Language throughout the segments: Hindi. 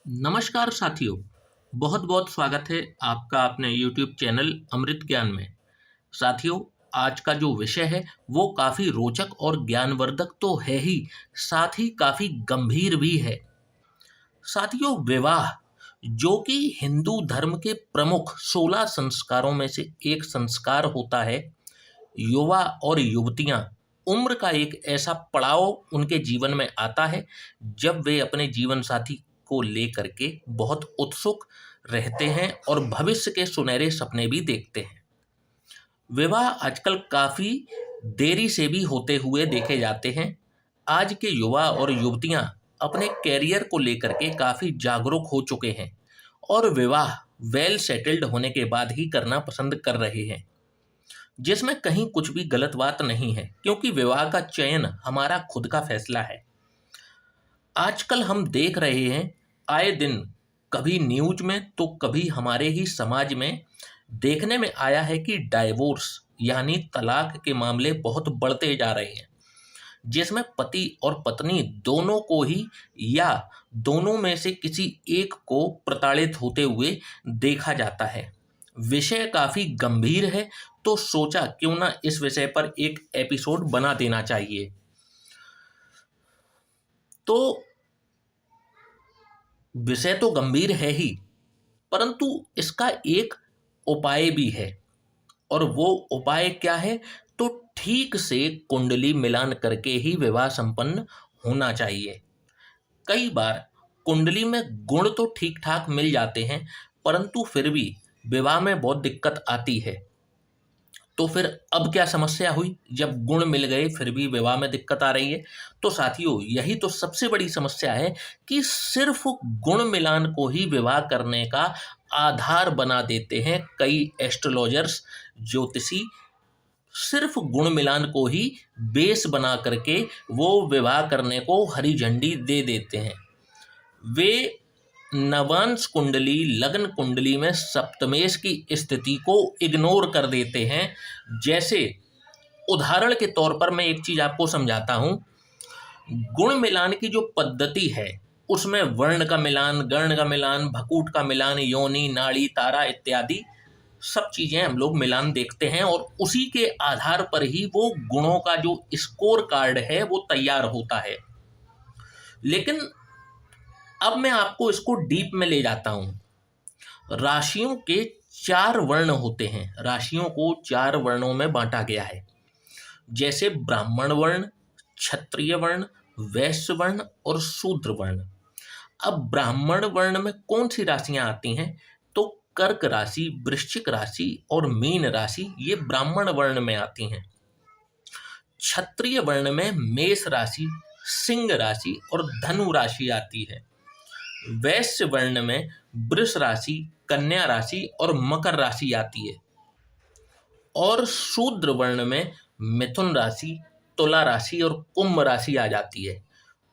नमस्कार साथियों, बहुत बहुत स्वागत है आपका अपने YouTube चैनल अमृत ज्ञान में। साथियों, आज का जो विषय है वो काफ़ी रोचक और ज्ञानवर्धक तो है ही, साथ ही काफ़ी गंभीर भी है। साथियों, विवाह जो कि हिंदू धर्म के प्रमुख 16 संस्कारों में से एक संस्कार होता है। युवा और युवतियां उम्र का एक ऐसा पड़ाव उनके जीवन में आता है जब वे अपने जीवन साथी को लेकर के बहुत उत्सुक रहते हैं और भविष्य के सुनहरे सपने भी देखते हैं। विवाह आजकल काफ़ी देरी से भी होते हुए देखे जाते हैं। आज के युवा और युवतियां अपने कैरियर को लेकर के काफ़ी जागरूक हो चुके हैं और विवाह वेल सेटल्ड होने के बाद ही करना पसंद कर रहे हैं, जिसमें कहीं कुछ भी गलत बात नहीं है, क्योंकि विवाह का चयन हमारा खुद का फैसला है। आजकल हम देख रहे हैं, आए दिन कभी न्यूज में तो कभी हमारे ही समाज में देखने में आया है कि डाइवोर्स यानी तलाक के मामले बहुत बढ़ते जा रहे हैं, जिसमें पति और पत्नी दोनों को ही या दोनों में से किसी एक को प्रताड़ित होते हुए देखा जाता है। विषय काफ़ी गंभीर है, तो सोचा क्यों ना इस विषय पर एक एपिसोड बना देना चाहिए। तो विषय तो गंभीर है ही, परंतु इसका एक उपाय भी है। और वो उपाय क्या है? तो ठीक से कुंडली मिलान करके ही विवाह संपन्न होना चाहिए। कई बार कुंडली में गुण तो ठीक ठाक मिल जाते हैं, परंतु फिर भी विवाह में बहुत दिक्कत आती है। तो फिर अब क्या समस्या हुई जब गुण मिल गए फिर भी विवाह में दिक्कत आ रही है? तो साथियों, यही तो सबसे बड़ी समस्या है कि सिर्फ गुण मिलान को ही विवाह करने का आधार बना देते हैं कई एस्ट्रोलॉजर्स, ज्योतिषी। सिर्फ गुण मिलान को ही बेस बना करके वो विवाह करने को हरी झंडी दे देते हैं। वे नवांश कुंडली, लग्न कुंडली में सप्तमेश की स्थिति को इग्नोर कर देते हैं। जैसे उदाहरण के तौर पर मैं एक चीज आपको समझाता हूं। गुण मिलान की जो पद्धति है उसमें वर्ण का मिलान, गर्ण का मिलान, भकूट का मिलान, योनि, नाड़ी, तारा इत्यादि सब चीजें हम लोग मिलान देखते हैं और उसी के आधार पर ही वो गुणों का जो स्कोर कार्ड है वो तैयार होता है। लेकिन अब मैं आपको इसको डीप में ले जाता हूं। राशियों के 4 वर्ण होते हैं। राशियों को 4 वर्णों में बांटा गया है, जैसे ब्राह्मण वर्ण, क्षत्रिय वर्ण, वैश्य वर्ण और शूद्र वर्ण। अब ब्राह्मण वर्ण में कौन सी राशियां आती हैं? तो कर्क राशि, वृश्चिक राशि और मीन राशि ये ब्राह्मण वर्ण में आती हैं। क्षत्रिय वर्ण में मेष राशि, सिंह राशि और धनु राशि आती है। वैश्य वर्ण में वृष राशि, कन्या राशि और मकर राशि आती है। और शूद्र वर्ण में मिथुन राशि, तुला राशि और कुंभ राशि आ जाती है।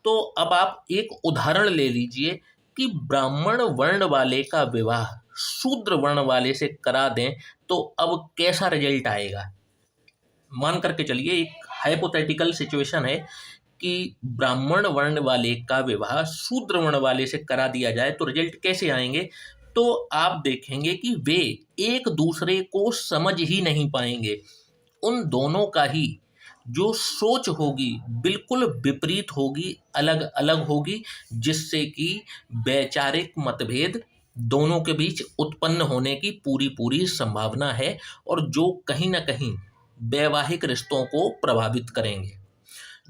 तो अब आप एक उदाहरण ले लीजिए कि ब्राह्मण वर्ण वाले का विवाह शूद्र वर्ण वाले से करा दें तो अब कैसा रिजल्ट आएगा। मान करके चलिए, एक हाइपोथेटिकल सिचुएशन है कि ब्राह्मण वर्ण वाले का विवाह शूद्र वर्ण वाले से करा दिया जाए तो रिजल्ट कैसे आएंगे? तो आप देखेंगे कि वे एक दूसरे को समझ ही नहीं पाएंगे। उन दोनों का ही जो सोच होगी बिल्कुल विपरीत होगी, अलग अलग होगी, जिससे कि वैचारिक मतभेद दोनों के बीच उत्पन्न होने की पूरी पूरी संभावना है और जो कहीं ना कहीं वैवाहिक रिश्तों को प्रभावित करेंगे।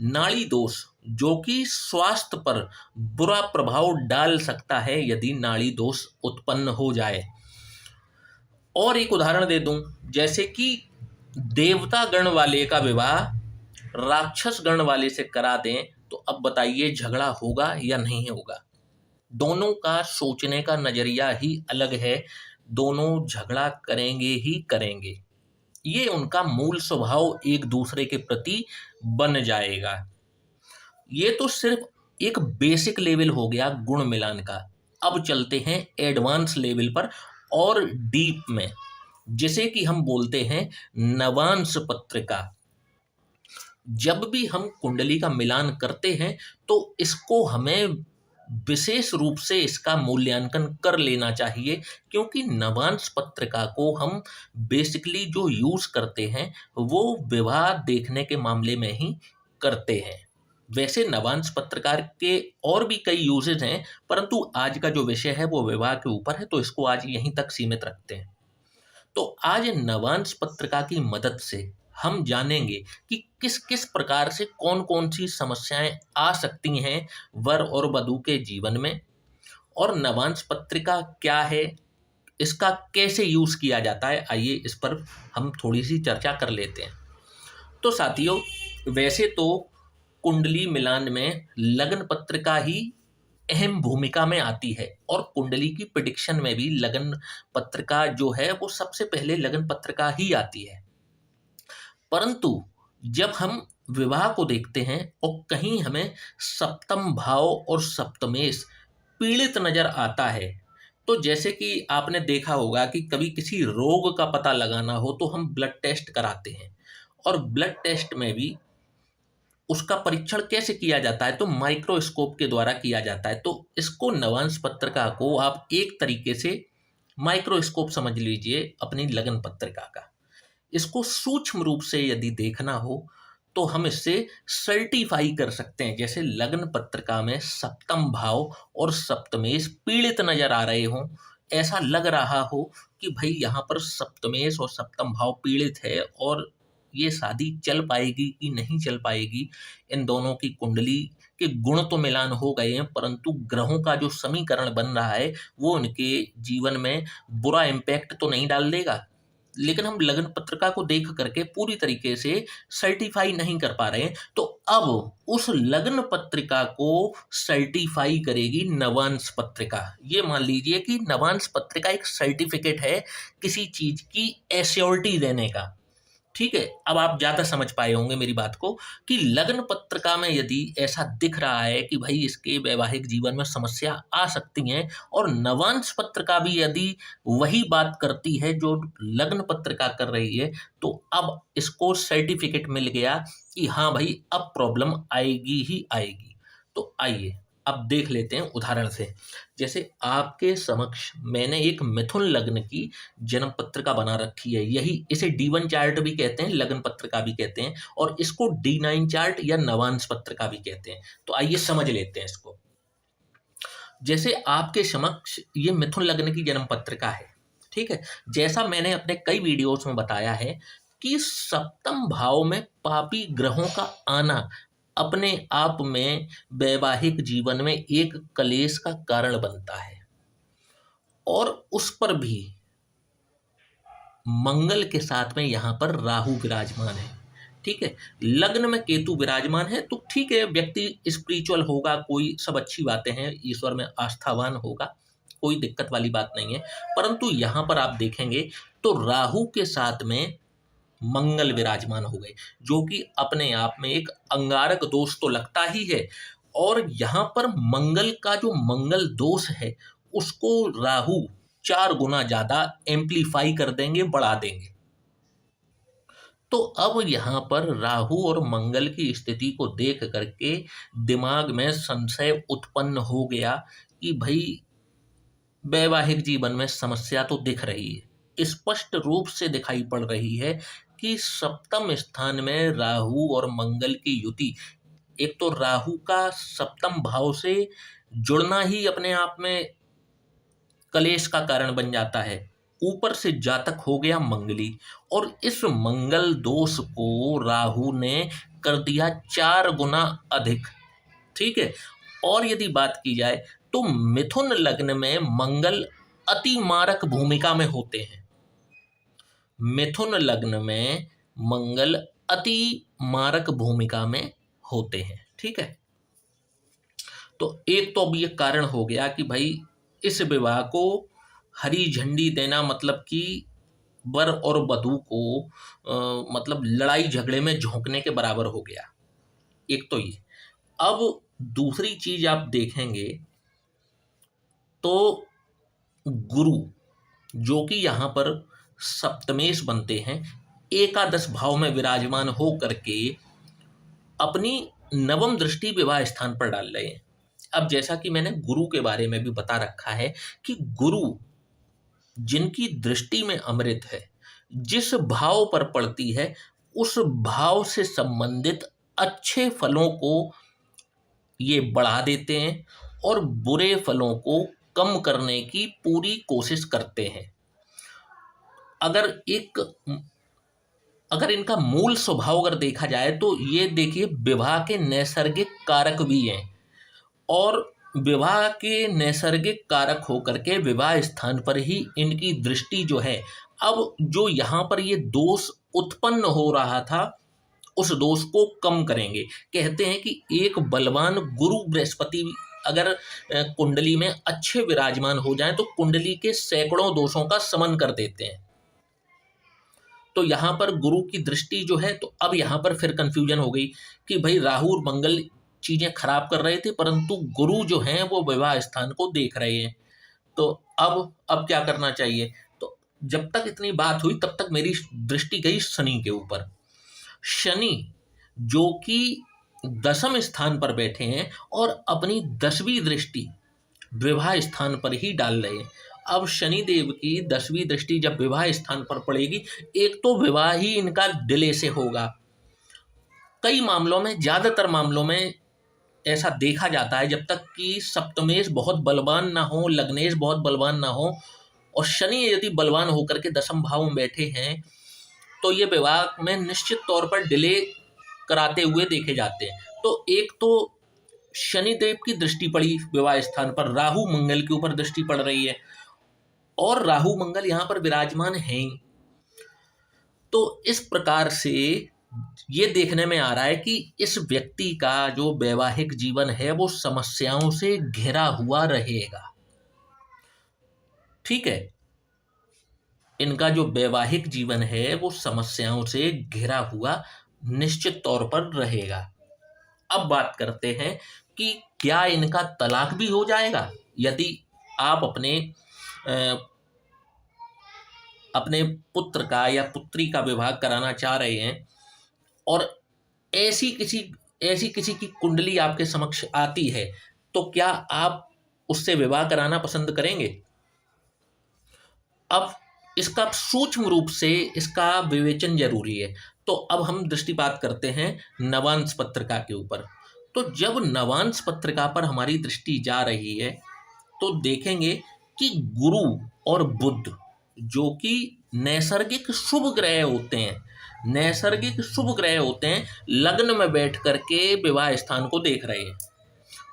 नाड़ी दोष जो कि स्वास्थ्य पर बुरा प्रभाव डाल सकता है यदि नाड़ी दोष उत्पन्न हो जाए। और एक उदाहरण दे दूं, जैसे कि देवता गण वाले का विवाह राक्षस गण वाले से करा दें तो अब बताइए झगड़ा होगा या नहीं होगा? दोनों का सोचने का नजरिया ही अलग है, दोनों झगड़ा करेंगे ही करेंगे। ये उनका मूल स्वभाव एक दूसरे के प्रति बन जाएगा। ये तो सिर्फ एक बेसिक लेवल हो गया गुण मिलान का। अब चलते हैं एडवांस लेवल पर और डीप में, जिसे कि हम बोलते हैं नवांश पत्रिका। जब भी हम कुंडली का मिलान करते हैं तो इसको हमें विशेष रूप से इसका मूल्यांकन कर लेना चाहिए, क्योंकि नवांश पत्रिका को हम बेसिकली जो यूज़ करते हैं वो विवाह देखने के मामले में ही करते हैं। वैसे नवांश पत्रकार के और भी कई यूजेज हैं, परंतु आज का जो विषय है वो विवाह के ऊपर है, तो इसको आज यहीं तक सीमित रखते हैं। तो आज नवांश पत्रिका की मदद से हम जानेंगे कि किस किस प्रकार से कौन कौन सी समस्याएं आ सकती हैं वर और वधू के जीवन में, और नवांश पत्रिका क्या है, इसका कैसे यूज किया जाता है। आइए इस पर हम थोड़ी सी चर्चा कर लेते हैं। तो साथियों, वैसे तो कुंडली मिलान में लग्न पत्रिका ही अहम भूमिका में आती है, और कुंडली की प्रिडिक्शन में भी लगन पत्रिका जो है वो सबसे पहले लगन पत्रिका ही आती है। परंतु जब हम विवाह को देखते हैं और कहीं हमें सप्तम भाव और सप्तमेश पीड़ित नजर आता है, तो जैसे कि आपने देखा होगा कि कभी किसी रोग का पता लगाना हो तो हम ब्लड टेस्ट कराते हैं, और ब्लड टेस्ट में भी उसका परीक्षण कैसे किया जाता है, तो माइक्रोस्कोप के द्वारा किया जाता है। तो इसको नवांश पत्रिका को आप एक तरीके से माइक्रोस्कोप समझ लीजिए अपनी लगन पत्रिका का। इसको सूक्ष्म रूप से यदि देखना हो तो हम इससे सर्टिफाई कर सकते हैं। जैसे लगन पत्रिका में सप्तम भाव और सप्तमेश पीड़ित नजर आ रहे हों, ऐसा लग रहा हो कि भाई यहाँ पर सप्तमेश और सप्तम भाव पीड़ित है और ये शादी चल पाएगी कि नहीं चल पाएगी। इन दोनों की कुंडली के गुण तो मिलान हो गए हैं, परंतु ग्रहों का जो समीकरण बन रहा है वो उनके जीवन में बुरा इम्पैक्ट तो नहीं डाल देगा। लेकिन हम लगन पत्रिका को देख करके पूरी तरीके से सर्टिफाई नहीं कर पा रहे हैं। तो अब उस लगन पत्रिका को सर्टिफाई करेगी नवांश पत्रिका। ये मान लीजिए कि नवांश पत्रिका एक सर्टिफिकेट है किसी चीज की एश्योरिटी देने का। ठीक है, अब आप ज़्यादा समझ पाए होंगे मेरी बात को कि लग्न पत्रिका में यदि ऐसा दिख रहा है कि भाई इसके वैवाहिक जीवन में समस्या आ सकती हैं, और नवांश पत्रिका भी यदि वही बात करती है जो लग्न पत्रिका कर रही है, तो अब इसको सर्टिफिकेट मिल गया कि हाँ भाई अब प्रॉब्लम आएगी ही आएगी। तो आइए अब देख लेते हैं उदाहरण से। जैसे आपके समक्ष मैंने एक मिथुन लग्न की जन्म पत्रिका बना रखी है। यही इसे D1 चार्ट भी कहते हैं, लगन पत्रिका भी कहते हैं, और इसको D9 चार्ट या नवांश पत्रिका भी कहते हैं। तो आइए समझ लेते हैं इसको। जैसे आपके समक्ष ये मिथुन लग्न की जन्म पत्रिका है, ठीक है। जैसा मैंने अपने कई वीडियोस में बताया है कि सप्तम भाव में पापी ग्रहों का आना अपने आप में वैवाहिक जीवन में एक कलेश का कारण बनता है, और उस पर भी मंगल के साथ में यहाँ पर राहु विराजमान है। ठीक है, लग्न में केतु विराजमान है, तो ठीक है, व्यक्ति स्पिरिचुअल होगा, कोई सब अच्छी बातें हैं, ईश्वर में आस्थावान होगा, कोई दिक्कत वाली बात नहीं है। परंतु यहाँ पर आप देखेंगे तो राहु के साथ में मंगल विराजमान हो गए, जो कि अपने आप में एक अंगारक दोष तो लगता ही है, और यहाँ पर मंगल का जो मंगल दोष है उसको राहु 4 गुना ज्यादा एम्पलीफाई कर देंगे, बढ़ा देंगे। तो अब यहाँ पर राहु और मंगल की स्थिति को देख करके दिमाग में संशय उत्पन्न हो गया कि भाई वैवाहिक जीवन में समस्या तो दिख रही है, स्पष्ट रूप से दिखाई पड़ रही है कि सप्तम स्थान में राहु और मंगल की युति, एक तो राहु का सप्तम भाव से जुड़ना ही अपने आप में कलेश का कारण बन जाता है, ऊपर से जातक हो गया मंगली, और इस मंगल दोष को राहु ने कर दिया 4 गुना अधिक। ठीक है, और यदि बात की जाए तो मिथुन लग्न में मंगल अति मारक भूमिका में होते हैं। मिथुन लग्न में मंगल अति मारक भूमिका में होते हैं। ठीक है, तो एक तो अब ये कारण हो गया कि भाई इस विवाह को हरी झंडी देना मतलब कि वर और वधू को मतलब लड़ाई झगड़े में झोंकने के बराबर हो गया। एक तो ये। अब दूसरी चीज आप देखेंगे तो गुरु, जो कि यहाँ पर सप्तमेश बनते हैं, एकादश भाव में विराजमान हो करके अपनी नवम दृष्टि विवाह स्थान पर डाल रहे हैं। अब जैसा कि मैंने गुरु के बारे में भी बता रखा है कि गुरु जिनकी दृष्टि में अमृत है, जिस भाव पर पड़ती है, उस भाव से संबंधित अच्छे फलों को ये बढ़ा देते हैं और बुरे फलों को कम करने की पूरी कोशिश करते हैं। अगर एक अगर इनका मूल स्वभाव अगर देखा जाए तो ये देखिए विवाह के नैसर्गिक कारक भी हैं, और विवाह के नैसर्गिक कारक होकर के विवाह स्थान पर ही इनकी दृष्टि जो है, अब जो यहाँ पर ये दोष उत्पन्न हो रहा था उस दोष को कम करेंगे। कहते हैं कि एक बलवान गुरु बृहस्पति अगर कुंडली में अच्छे विराजमान हो जाएं तो कुंडली के सैकड़ों दोषों का शमन कर देते हैं। तो यहाँ पर गुरु की दृष्टि जो है, तो अब यहाँ पर फिर कंफ्यूजन हो गई कि भाई राहु और मंगल चीजें खराब कर रहे थे, परंतु गुरु जो हैं वो विवाह स्थान को देख रहे हैं। तो अब क्या करना चाहिए? तो जब तक इतनी बात हुई तब तक मेरी दृष्टि गई शनि के ऊपर। शनि जो कि 10वें स्थान पर बैठे हैं और अपनी 10वीं दृष्टि विवाह स्थान पर ही डाल रहे हैं। अब शनि देव की 10वीं दृष्टि जब विवाह स्थान पर पड़ेगी, एक तो विवाह ही इनका डिले से होगा। कई मामलों में, ज्यादातर मामलों में ऐसा देखा जाता है, जब तक कि सप्तमेश बहुत बलवान ना हो, लग्नेश बहुत बलवान ना हो, और शनि यदि बलवान होकर के 10वें भाव में बैठे हैं तो ये विवाह में निश्चित तौर पर डिले कराते हुए देखे जाते हैं। तो एक तो शनि देव की दृष्टि पड़ी विवाह स्थान पर, राहु मंगल के ऊपर दृष्टि पड़ रही है, और राहु मंगल यहाँ पर विराजमान हैं। तो इस प्रकार से ये देखने में आ रहा है कि इस व्यक्ति का जो वैवाहिक जीवन है वो समस्याओं से घिरा हुआ रहेगा। ठीक है, इनका जो वैवाहिक जीवन है वो समस्याओं से घिरा हुआ निश्चित तौर पर रहेगा। अब बात करते हैं कि क्या इनका तलाक भी हो जाएगा यदि आप अपने पुत्र का या पुत्री का विवाह कराना चाह रहे हैं, और ऐसी किसी की कुंडली आपके समक्ष आती है, तो क्या आप उससे विवाह कराना पसंद करेंगे? अब इसका सूक्ष्म रूप से इसका विवेचन जरूरी है। तो अब हम दृष्टिपात करते हैं नवांश पत्रिका के ऊपर। तो जब नवांश पत्रिका पर हमारी दृष्टि जा रही है तो देखेंगे कि गुरु और बुध जो कि नैसर्गिक शुभ ग्रह होते हैं, लग्न में बैठ करके विवाह स्थान को देख रहे हैं।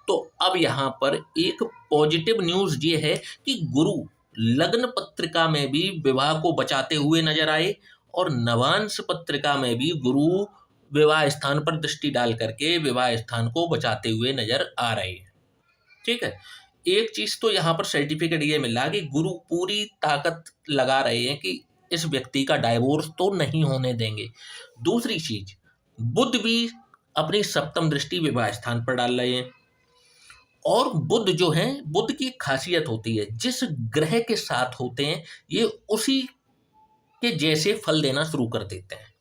तो अब यहाँ पर एक पॉजिटिव न्यूज ये है कि गुरु लग्न पत्रिका में भी विवाह को बचाते हुए नजर आए, और नवांश पत्रिका में भी गुरु विवाह स्थान पर दृष्टि डाल करके विवाह स्थान को बचाते हुए नजर आ रहे हैं। ठीक है, एक चीज तो यहाँ पर सर्टिफिकेट ये मिल रहा है कि गुरु पूरी ताकत लगा रहे हैं कि इस व्यक्ति का डाइवोर्स तो नहीं होने देंगे। दूसरी चीज, बुध भी अपनी 7वीं दृष्टि विवाह स्थान पर डाल रहे हैं, और बुध जो है, बुध की खासियत होती है जिस ग्रह के साथ होते हैं ये उसी के जैसे फल देना शुरू कर देते हैं।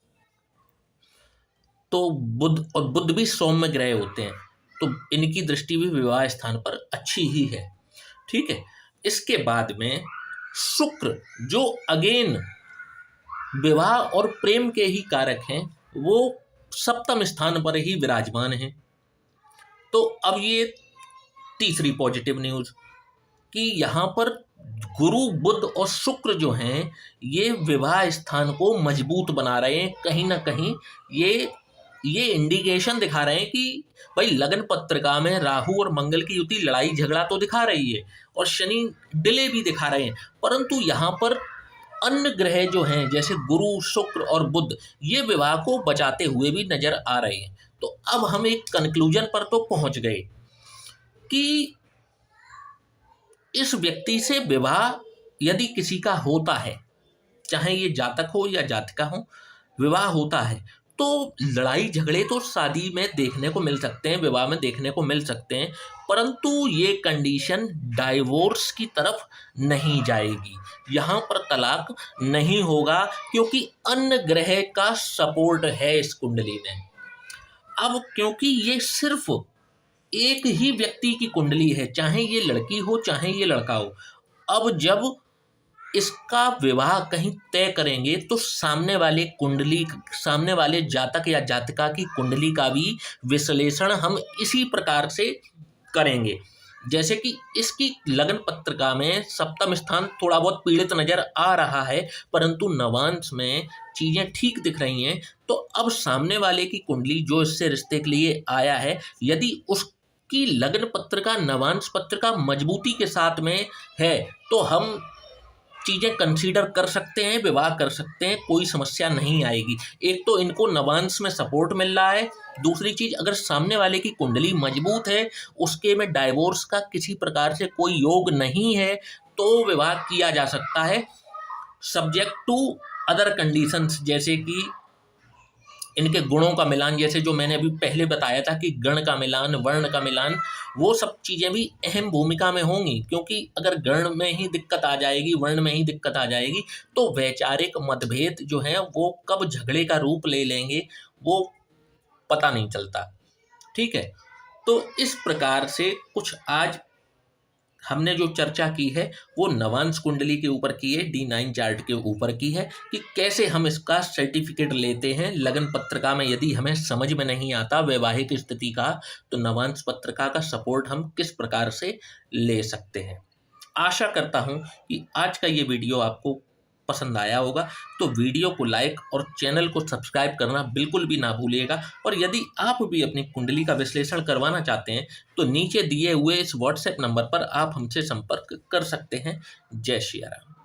तो बुध भी सौम्य ग्रह होते हैं, तो इनकी दृष्टि भी विवाह स्थान पर अच्छी ही है। ठीक है, इसके बाद में शुक्र जो अगेन विवाह और प्रेम के ही कारक हैं, वो 7वें स्थान पर ही विराजमान है। तो अब ये तीसरी पॉजिटिव न्यूज कि यहाँ पर गुरु बुध और शुक्र जो हैं ये विवाह स्थान को मजबूत बना रहे हैं। कहीं ना कहीं ये इंडिकेशन दिखा रहे हैं कि भाई लग्न पत्रिका में राहु और मंगल की युति लड़ाई झगड़ा तो दिखा रही है और शनि डिले भी दिखा रहे हैं, परंतु यहाँ पर अन्य ग्रह जो हैं जैसे गुरु शुक्र और बुध ये विवाह को बचाते हुए भी नजर आ रहे हैं। तो अब हम एक कंक्लूजन पर तो पहुंच गए कि इस व्यक्ति से विवाह यदि किसी का होता है, चाहे ये जातक हो या जातिका हो, विवाह होता है तो लड़ाई झगड़े तो शादी में देखने को मिल सकते हैं, विवाह में देखने को मिल सकते हैं, परंतु ये कंडीशन डाइवोर्स की तरफ नहीं जाएगी। यहाँ पर तलाक नहीं होगा क्योंकि अन्य ग्रह का सपोर्ट है इस कुंडली में। अब क्योंकि ये सिर्फ एक ही व्यक्ति की कुंडली है, चाहे ये लड़की हो चाहे ये लड़का हो। अब जब इसका विवाह कहीं तय करेंगे तो सामने वाले जातक या जातिका की कुंडली का भी विश्लेषण हम इसी प्रकार से करेंगे। जैसे कि इसकी लग्न पत्रिका में सप्तम स्थान थोड़ा बहुत पीड़ित नजर आ रहा है, परंतु नवांश में चीजें ठीक दिख रही हैं। तो अब सामने वाले की कुंडली जो इससे रिश्ते के लिए आया है, यदि उसकी लग्न पत्रिका नवांश पत्रिका मजबूती के साथ में है तो हम चीज़ें कंसीडर कर सकते हैं, विवाह कर सकते हैं, कोई समस्या नहीं आएगी। एक तो इनको नवांश में सपोर्ट मिल रहा है, दूसरी चीज़ अगर सामने वाले की कुंडली मजबूत है, उसके में डाइवोर्स का किसी प्रकार से कोई योग नहीं है, तो विवाह किया जा सकता है सब्जेक्ट टू अदर कंडीशंस, जैसे कि इनके गुणों का मिलान, जैसे जो मैंने अभी पहले बताया था कि गण का मिलान, वर्ण का मिलान, वो सब चीज़ें भी अहम भूमिका में होंगी। क्योंकि अगर गण में ही दिक्कत आ जाएगी, वर्ण में ही दिक्कत आ जाएगी, तो वैचारिक मतभेद जो हैं वो कब झगड़े का रूप ले लेंगे वो पता नहीं चलता। ठीक है, तो इस प्रकार से कुछ आज हमने जो चर्चा की है वो नवांश कुंडली के ऊपर की है, D9 चार्ट के ऊपर की है, कि कैसे हम इसका सर्टिफिकेट लेते हैं। लगन पत्रिका में यदि हमें समझ में नहीं आता वैवाहिक स्थिति का, तो नवांश पत्रिका का सपोर्ट हम किस प्रकार से ले सकते हैं। आशा करता हूँ कि आज का ये वीडियो आपको पसंद आया होगा, तो वीडियो को लाइक और चैनल को सब्सक्राइब करना बिल्कुल भी ना भूलिएगा। और यदि आप भी अपनी कुंडली का विश्लेषण करवाना चाहते हैं तो नीचे दिए हुए इस व्हाट्सएप नंबर पर आप हमसे संपर्क कर सकते हैं। जय श्री राम।